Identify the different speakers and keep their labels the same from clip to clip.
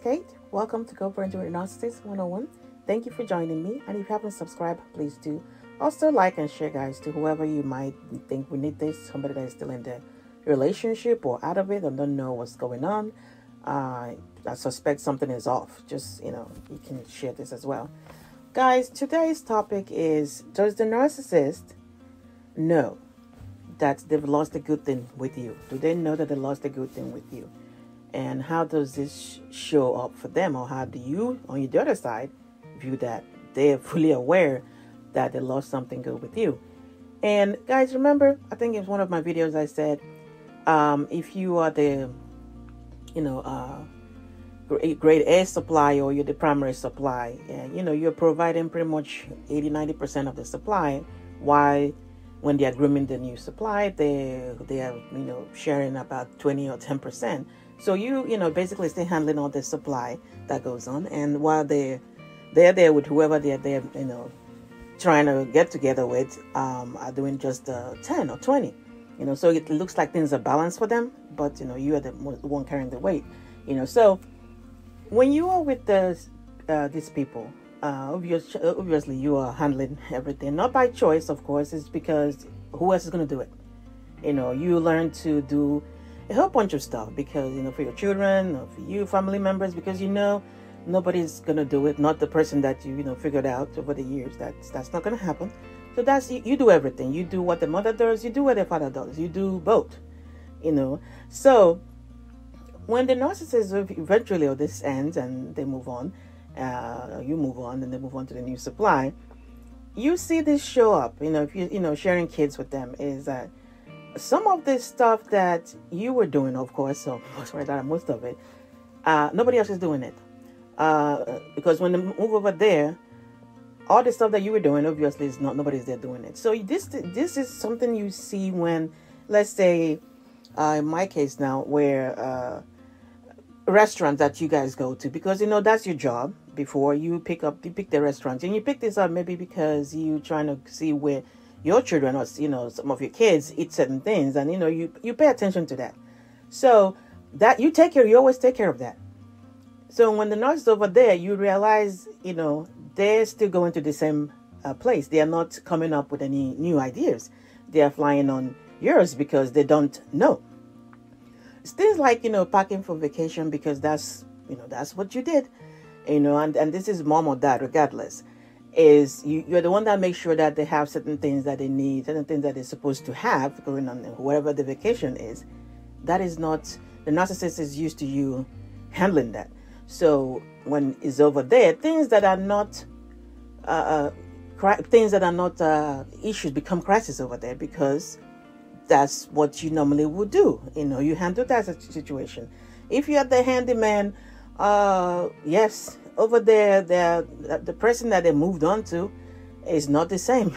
Speaker 1: Kate. Welcome to Convert Narcissist 101. Thank you for joining me. And if you haven't subscribed, please do. Also like and share, guys, to whoever you might think we need this. Somebody that is still in the relationship or out of it or don't know what's going on. I suspect something is off. Just, you can share this as well. Guys, today's topic is, does the narcissist know that they've lost a good thing with you? Do they know that they lost a good thing with you? And how does this show up for them? Or how do you, on the other side, view that they're fully aware that they lost something good with you? And guys, remember, I think in one of my videos I said, if you are the, grade A supply, or you're the primary supply, and, you're providing pretty much 80-90% of the supply, why when they are grooming the new supply, they are, sharing about 20 or 10%. So you basically stay handling all the supply that goes on, and while they're there with whoever they're there, trying to get together with, are doing just 10 or 20. So it looks like things are balanced for them, but you are the one carrying the weight. So when you are with these people, obviously you are handling everything, not by choice, of course. It's because who else is going to do it? You learn to do a whole bunch of stuff because, for your children, or for you, family members, because nobody's going to do it. Not the person that you, figured out over the years. That's not going to happen. So that's, you do everything. You do what the mother does. You do what the father does. You do both, So when the narcissist eventually, or this ends and they move on, you move on and they move on to the new supply, you see this show up. If you, sharing kids with them, is that some of this stuff that you were doing, of course, so most of it, nobody else is doing it. Because when they move over there, all the stuff that you were doing, obviously, is nobody's there doing it. So this is something you see when, let's say, in my case now, where restaurants that you guys go to, because that's your job. Before you pick the restaurants, and you pick this up maybe because you trying to see where your children or some of your kids eat certain things, and you pay attention to that. So that you always take care of that. So when the nurse is over there, you realize they're still going to the same place. They are not coming up with any new ideas. They are flying on yours because they don't know. It's things like packing for vacation because that's what you did. And this is mom or dad, regardless, is you're the one that makes sure that they have certain things that they need, certain things that they're supposed to have going on wherever the vacation is. That is not, the narcissist is used to you handling that. So when it's over there, things that are not issues become crisis over there, because that's what you normally would do. You handle that situation. If you're the handyman, yes, over there, the person that they moved on to is not the same.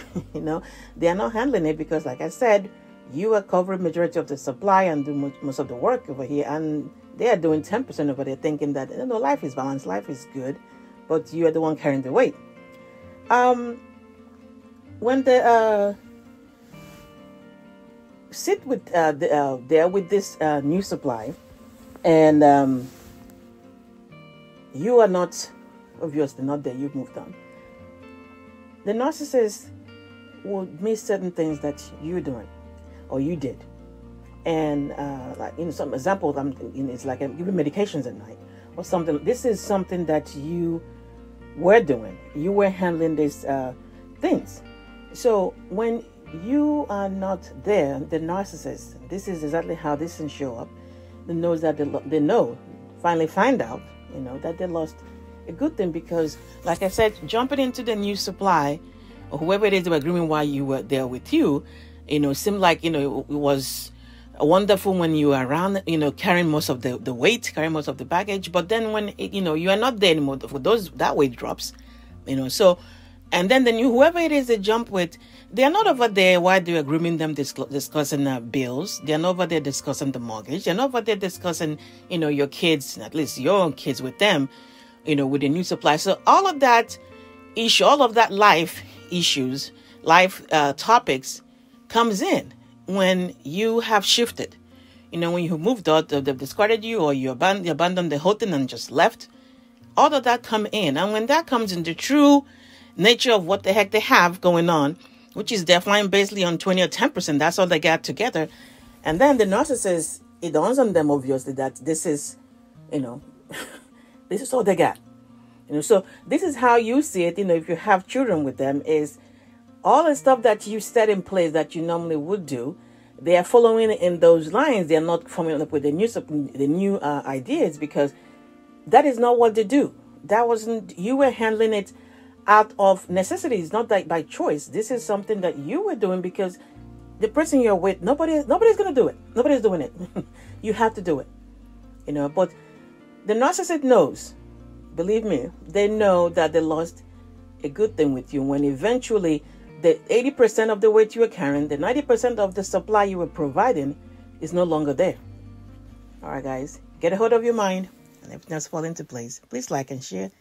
Speaker 1: They are not handling it because, like I said, you are covering majority of the supply and do most of the work over here, and they are doing 10% over there, thinking that life is balanced, life is good, but you are the one carrying the weight. When they sit with there with this new supply, and you are not, obviously not there, you've moved on. The narcissist will miss certain things that you're doing or you did. And some examples, it's like I'm giving medications at night or something. This is something that you were doing. You were handling these things. So when you are not there, the narcissist, this is exactly how this can show up. They knows that they finally find out, that they lost a good thing, because, like I said, jumping into the new supply, or whoever it is they were grooming while you were there with you, seemed like, it was wonderful when you were around, carrying most of the weight, carrying most of the baggage. But then when, you are not there anymore, for that weight drops, so, and then whoever it is they jump with, they are not over there while they are grooming them discussing bills. They are not over there discussing the mortgage. They're not over there discussing, your kids, at least your own kids with them, with the new supply. So all of that issue, all of that life issues, life topics comes in when you have shifted. When you moved out, they've discarded you, or you abandoned the whole thing and just left. all of that come in. And when that comes in, the true nature of what the heck they have going on, which is they're flying basically on 20 or 10%, that's all they got together. And then the narcissist, it dawns on them, obviously, that this is, this is all they got. So this is how you see it, if you have children with them, is all the stuff that you set in place that you normally would do, they are following in those lines. They are not coming up with the new ideas, because that is not what they do. That wasn't, you were handling it out of necessity. It's not that by choice. This is something that you were doing because the person you're with, nobody's going to do it. Nobody's doing it. You have to do it. But the narcissist knows, believe me, they know that they lost a good thing with you when eventually the 80% of the weight you were carrying, the 90% of the supply you were providing is no longer there. All right, guys, get a hold of your mind and everything else fall into place. Please like and share.